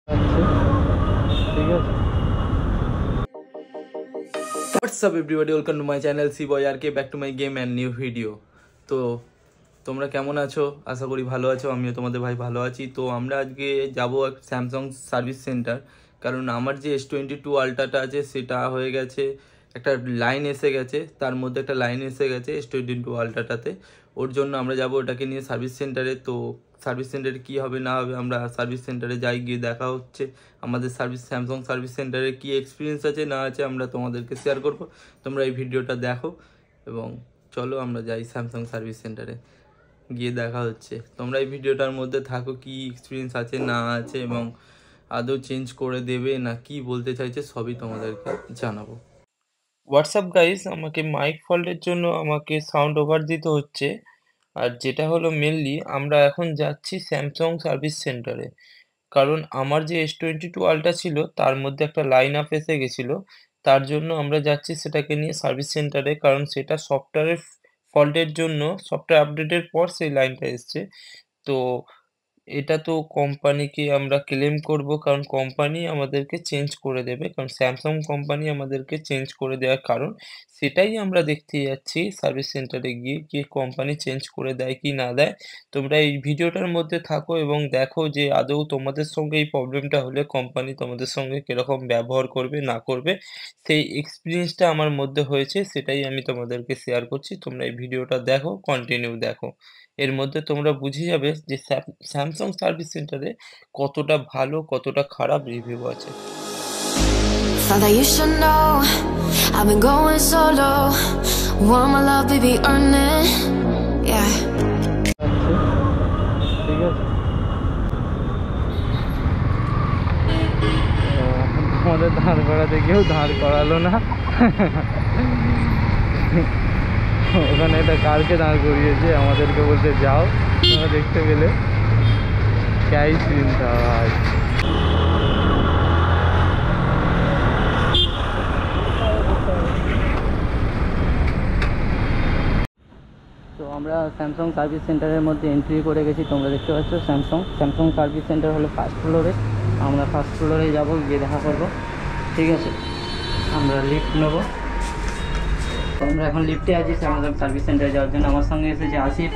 ঠিক আছে। What's up everybody, welcome to my channel C-Boy-RK, back to my game and new video। তো তোমরা কেমন আছো? আশা করি ভালো আছো, আমিও তোমাদের ভাই ভালো আছি। তো আমরা আজকে যাবো স্যামসাং সার্ভিস সেন্টার, কারণ আমার যে S22 আলট্রাটা আছে সেটা হয়ে গেছে, একটা লাইন এসে গেছে, তার মধ্যে একটা লাইন এসে গেছে S22 আলট্রাটাতে। ওর জন্য আমরা যাবো ওটাকে নিয়ে সার্ভিস সেন্টারে। তো সার্ভিস সেন্টারে কী হবে না হবে, আমরা সার্ভিস সেন্টারে যাই, গিয়ে দেখা হচ্ছে আমাদের স্যামসাং সার্ভিস সেন্টারে কী এক্সপিরিয়েন্স আছে না আছে আমরা তোমাদেরকে শেয়ার করব। তোমরা এই ভিডিওটা দেখো এবং চলো আমরা যাই স্যামসাং সার্ভিস সেন্টারে, গিয়ে দেখা হচ্ছে। তোমরা এই ভিডিওটার মধ্যে থাকো, কি এক্সপিরিয়েন্স আছে না আছে এবং আদৌ চেঞ্জ করে দেবে না কি বলতে চাইছে সবই তোমাদেরকে জানাবো। হোয়াটসঅ্যাপ গাইস, আমাকে মাইক ফল্টের জন্য আমাকে সাউন্ড ওভার দিতে হচ্ছে। আর যেটা হলো মেনলি আমরা এখন যাচ্ছি স্যামসাং সার্ভিস সেন্টারে, কারণ আমার যে S22 আলট্রা ছিল তার মধ্যে একটা লাইন আপ এসে গেছিলো, তার জন্য আমরা যাচ্ছি সেটাকে নিয়ে সার্ভিস সেন্টারে। কারণ সেটা সফটওয়্যারের ফল্টের জন্য, সফটওয়্যার আপডেটের পর সেই লাইনটা এসছে। তো এটা তো কোম্পানিকে আমরা ক্লেম করব, কারণ কোম্পানি আমাদেরকে চেঞ্জ করে দেবে, কারণ স্যামসাং কোম্পানি আমাদেরকে চেঞ্জ করে দেওয়ার কারণ সেটাই আমরা দেখতে যাচ্ছি সার্ভিস সেন্টারে গিয়ে, কি কোম্পানি চেঞ্জ করে দেয় কি না দেয়। তোমরা এই ভিডিওটার মধ্যে থাকো এবং দেখো যে আদৌ তোমাদের সঙ্গে এই প্রবলেমটা হলে কোম্পানি তোমাদের সঙ্গে কীরকম ব্যবহার করবে না করবে। সেই এক্সপিরিয়েন্সটা আমার মধ্যে হয়েছে, সেটাই আমি তোমাদেরকে শেয়ার করছি। তোমরা এই ভিডিওটা দেখো, কন্টিনিউ দেখো, এর মধ্যে তোমরা বুঝে যাবে যে স্যামসাং সার্ভিস সেন্টারে কতটা ভালো কতটা খারাপ রিভিউ আছে। Thought that you should know I've been going solo. Want my love, baby, earn it. Yeah. ঠিক আছে, আমাদের ধার করাতে কেউ ধার করালো না। ওখানে একটা কারকে দাঁড় করিয়েছে, আমাদেরকে বলতে যাও, তোমরা দেখতে পেলে ক্যাই সিন থা ভাই। তো আমরা স্যামসাং সার্ভিস সেন্টারের মধ্যে এন্ট্রি করে গেছি, তোমরা দেখতে পাচ্ছ স্যামসাং সার্ভিস সেন্টার হলো ফার্স্ট ফ্লোরে। আমরা ফার্স্ট ফ্লোরে যাবো, গিয়ে দেখা করবো। ঠিক আছে, আমরা লিফট নেবো। আমরা এখন লিফটে আছি স্যামসাং সার্ভিস সেন্টারে যাওয়ার জন্য। আমার সঙ্গে এসেছে আসিফ,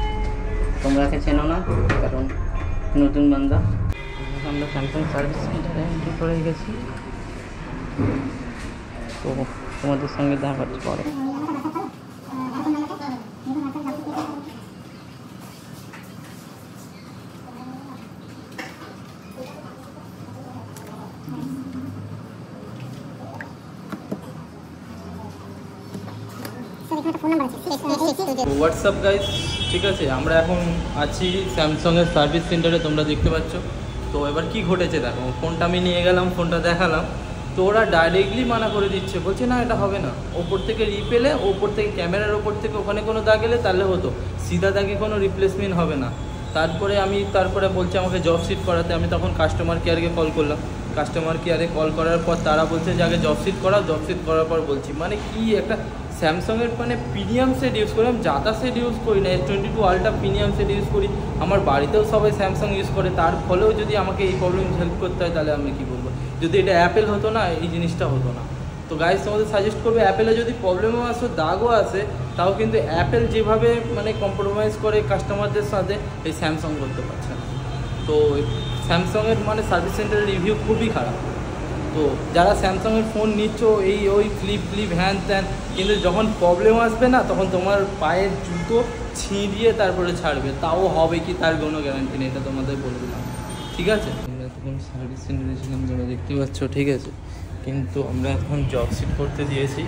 তোমরা একে চেনো না কারণ নতুন বান্দা। আমরা স্যামসাং সার্ভিস সেন্টারে এন্ট্রি করে গেছি, তো তোমাদের সঙ্গে দেখা করতে পারো। হোয়াটসঅ্যাপ গাইস, ঠিক আছে, আমরা এখন আছি স্যামসাংয়ের সার্ভিস সেন্টারে, তোমরা দেখতে পাচ্ছ। তো এবার কি ঘটেছে দেখো, ফোনটা আমি নিয়ে গেলাম, ফোনটা দেখালাম, তো ওরা ডাইরেক্টলি মানা করে দিচ্ছে, বলছে না এটা হবে না। ওপর থেকে রিপেলে, ওপর থেকে ক্যামেরার ওপর থেকে ওখানে কোনো দাগ এলে তাহলে হতো, সিধা দাগে কোনো রিপ্লেসমেন্ট হবে না। তারপরে বলছে আমাকে জব সিট করাতে। আমি তখন কাস্টমার কেয়ারকে কল করলাম, কাস্টমার কেয়ারে কল করার পর তারা বলছে যে আগে জব সিট করাও, জব সিট করার পর বলছি। মানে কি একটা স্যামসাংয়ের মানে প্রিমিয়াম সেট ইউজ করি, আমি জাতা সেট ইউজ করি না, S22 ultra premium set use করি। আমার বাড়িতেও সবাই স্যামসাং ইউজ করে, তার ফলেও যদি আমাকে এই প্রবলেম হেল্প করতে হয় তাহলে আমি কী বলবো। যদি এটা অ্যাপেল হতো না এই জিনিসটা হতো না। তো গাইস তোমাদের সাজেস্ট করবে, অ্যাপেলে যদি প্রবলেমও আসে, দাগও আসে, তাও কিন্তু অ্যাপেল যেভাবে মানে কম্প্রোমাইজ করে কাস্টমারদের সাথে, এই স্যামসাং করতে পারছে না। তো স্যামসাংয়ের মানে সার্ভিস সেন্টারের রিভিউ খুবই খারাপ। তো যারা স্যামসাংয়ের ফোন নিচ্ছ ওই ফ্লিপ হ্যান ত্যান, কিন্তু যখন প্রবলেম আসবে না তখন তোমার পায়ের জুতো ছিঁড়িয়ে তারপরে ছাড়বে, তাও হবে কি তার কোনো গ্যারান্টি নেই, এটা তোমাদের বলে দিলাম। ঠিক আছে, আমরা তখন সার্ভিস সেন্টারে ছিলাম, তোমরা দেখতে পাচ্ছ। ঠিক আছে, কিন্তু আমরা এখন জব সিট করতে দিয়েছি।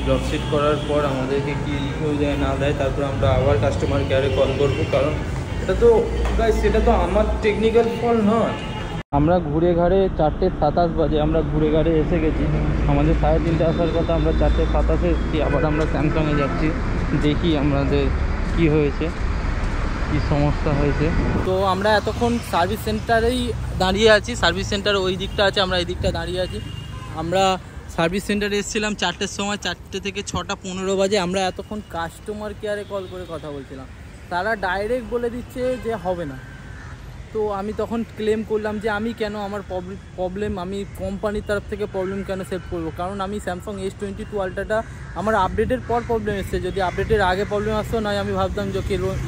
জব সিট করার পর আমাদেরকে কী রিভিউ দেয় না দেয়, তারপর আমরা আবার কাস্টমার কেয়ারে কল করবো, কারণ এটা তো গাইস সেটা তো আমার টেকনিক্যাল ফল্ট নয়। আমরা ঘুরে ঘাড়ে 4:27 বাজে আমরা ঘুরে ঘাড়ে এসে গেছি। আমাদের 3:30 আসার কথা, আমরা 4:27 এসেছি। আবার আমরা স্যামসাংয়ে যাচ্ছি, দেখি আমাদের কি হয়েছে, কি সমস্যা হয়েছে। তো আমরা এতক্ষণ সার্ভিস সেন্টারেই দাঁড়িয়ে আছি, সার্ভিস সেন্টার ওই দিকটা আছে, আমরা এই দিকটা দাঁড়িয়ে আছি। আমরা সার্ভিস সেন্টারে এসেছিলাম 4টের সময়, 4টে থেকে 6:15 বাজে। আমরা এতক্ষণ কাস্টমার কেয়ারে কল করে কথা বলছিলাম, তারা ডাইরেক্ট বলে দিচ্ছে যে হবে না। তো আমি তখন ক্লেম করলাম যে আমি কেন আমার প্রবলেম আমি কোম্পানির তরফ থেকে প্রবলেম কেন সেভ করবো, কারণ আমি স্যামসাং S22 আলট্রাটা আমার আপডেটের পর প্রবলেম এসেছে। যদি আপডেটের আগে প্রবলেম আসতো নয় আমি ভাবতাম যে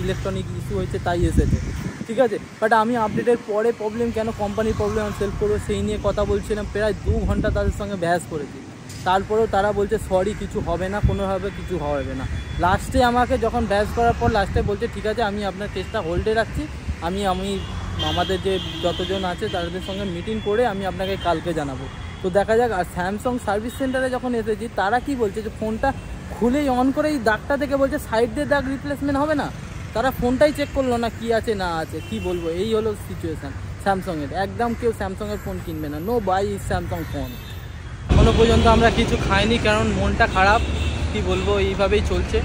ইলেকট্রনিক ইস্যু হয়েছে তাই এসেছে, ঠিক আছে। বাট আমি আপডেটের পরে প্রবলেম কেন কোম্পানির প্রবলেম আমি সেভ করবো সেই নিয়ে কথা বলছিলাম, প্রায় 2 ঘন্টা তাদের সঙ্গে বহস করেছি। তারপরেও তারা বলছে সরি কিছু হবে না, কোনোভাবে কিছু হবে না। লাস্টে আমাকে যখন বহস করার পর লাস্টে বলছে ঠিক আছে আমি আপনার কেসটা হোল্ডে রাখছি, আমি আমাদের যে যতজন আছে তাদের সঙ্গে মিটিং করে আমি আপনাকে কালকে জানাবো। তো দেখা যাক। আর স্যামসাং সার্ভিস সেন্টারে যখন এসেছি তারা কি বলছে যে ফোনটা খুলেই অন করেই দাগটা থেকে বলছে সাইড দিয়ে দাগ রিপ্লেসমেন্ট হবে না। তারা ফোনটাই চেক করলো না কি আছে না আছে। কি বলবো, এই হলো সিচুয়েশান স্যামসাংয়ের। একদম কেউ স্যামসাংয়ের ফোন কিনবে না, নো বাই স্যামসাং ফোন। এখনও পর্যন্ত আমরা কিছু খাইনি কারণ মনটা খারাপ, কি বলবো এইভাবেই চলছে।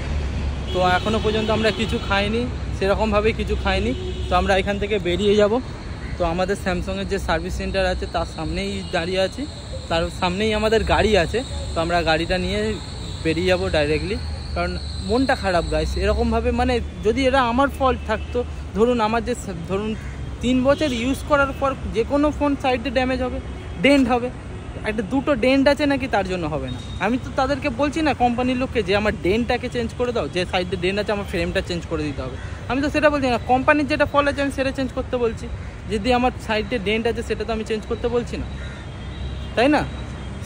তো এখনও পর্যন্ত আমরা কিছু খাইনি, সেরকমভাবেই কিছু খাইনি। তো আমরা এখান থেকে বেরিয়ে যাব। তো আমাদের স্যামসাংয়ের যে সার্ভিস সেন্টার আছে তার সামনেই দাঁড়িয়ে আছি, তার সামনেই আমাদের গাড়ি আছে। তো আমরা গাড়িটা নিয়ে বেরিয়ে যাব ডাইরেক্টলি, কারণ মনটা খারাপ গাইস। এরকমভাবে মানে যদি এটা আমার ফল্ট থাকতো, ধরুন আমার যে 3 বছর ইউজ করার পর যে কোনো ফোন সাইডে ড্যামেজ হবে, ডেন্ট হবে, একটা দুটো ডেন্ট আছে নাকি তার জন্য হবে না। আমি তো তাদেরকে বলছি না কোম্পানির লোককে যে আমার ডেন্টটাকে চেঞ্জ করে দাও, যে সাইডে ডেন্ট আছে আমার ফ্রেমটা চেঞ্জ করে দিতে হবে। আমি তো সেটা বলছি না, কোম্পানির যেটা ফল আছে আমি সেটা চেঞ্জ করতে বলছি। যদি আমার সাইডে ডেন্ট আছে সেটা তো আমি চেঞ্জ করতে বলছি না, তাই না?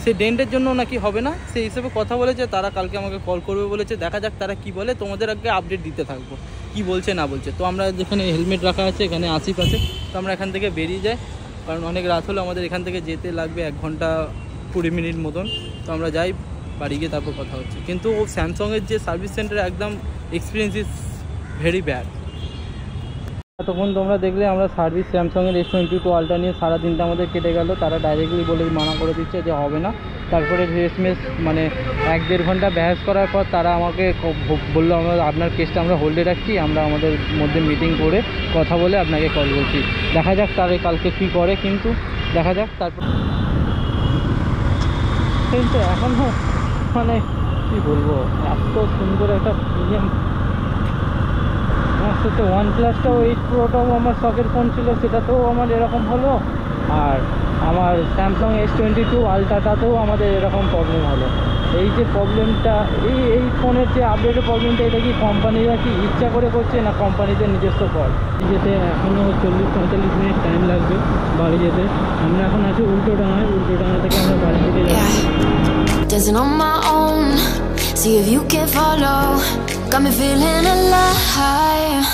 সেই ডেন্টের জন্য নাকি হবে না সেই হিসেবে কথা বলেছে। তারা কালকে আমাকে কল করবে বলেছে, দেখা যাক তারা কি বলে। তোমাদের আগে আপডেট দিতে থাকবো কি বলছে না বলছে। তো আমরা যেখানে হেলমেট রাখা আছে এখানে আশেপাশে, তো আমরা এখান থেকে বেরিয়ে যাই, কারণ অনেক রাত হলো, আমাদের এখান থেকে যেতে লাগবে 1 ঘন্টা 20 মিনিট মতন। তো আমরা যাই, বাড়ি গিয়ে তারপর কথা হচ্ছে। কিন্তু ও স্যামসাংয়ের যে সার্ভিস সেন্টার একদম এক্সপিরিয়েন্স ইজ ভেরি ব্যাড। তখন তোমরা দেখলে আমরা সার্ভিস স্যামসাংয়ের S22 আলট্রা নিয়ে সারা দিনটা আমাদের কেটে গেল। তারা ডাইরেক্টলি বলে মানা করে দিচ্ছে যে হবে না। তারপরে রেসমেস মানে 1-1.5 ঘন্টা বহস করার পর তারা আমাকে বললো আপনার কেসটা আমরা হোল্ডে রাখছি, আমরা আমাদের মধ্যে মিটিং করে কথা বলে আপনাকে কল করছি। দেখা যাক তারা কালকে কী করে, কিন্তু দেখা যাক। তারপর কিন্তু এখনও মানে কী বলবো, এত সুন্দর একটা প্রিমিয়াম। আমার সাথে OnePlus-টাও 8 Pro-টাও আমার শখের ফোন ছিল, সেটাতেও আমার এরকম হলো। আর আমার স্যামসাং S22 আলট্রাটাতেও আমাদের এরকম প্রবলেম হলো। এই যে প্রবলেমটা, এই ফোনের যে আপডেটের প্রবলেমটা, এটা কি কোম্পানিরা কি ইচ্ছা করে করছে না কোম্পানিদের নিজস্ব ফল্ট? যেতে এখনও 40-45 মিনিট টাইম লাগবে বাড়ি যেতে। আমরা এখন আছি উল্টোডাঙায়, উল্টোডাঙা থেকে আমরা বাড়ি যেতে যাচ্ছি। Dancing on my own, see if you can follow. Got me feeling alive.